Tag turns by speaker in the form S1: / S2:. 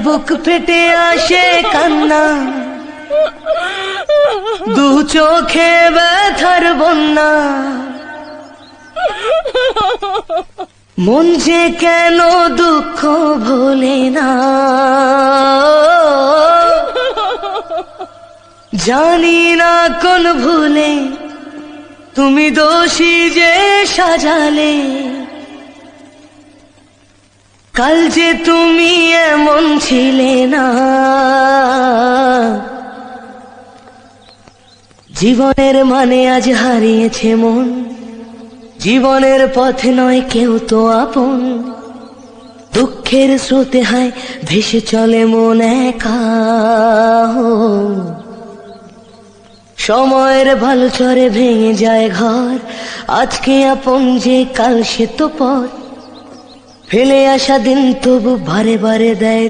S1: বুক ফেটে আসে কান্না, দু চোখে ব্যথার বন্যা, মন যে কেন দুঃখ ভোলে না, জানি না কোন ভুলে তুমি দোষী যে সাজালে, কাল যে তুমি এমন ছিলে না। জীবনের মানে আজ হারিয়েছে মন, জীবনের পথে নয় কেউ তো আপন, দুঃখের স্রোতে হায় ভেসে চলে মন একা। সময়ের ভালো চরে ভেঙে যায় ঘর, আজকে আপন যে কাল সে তো পর, ফেলে আসা দিন তবু বারে বারে দেয়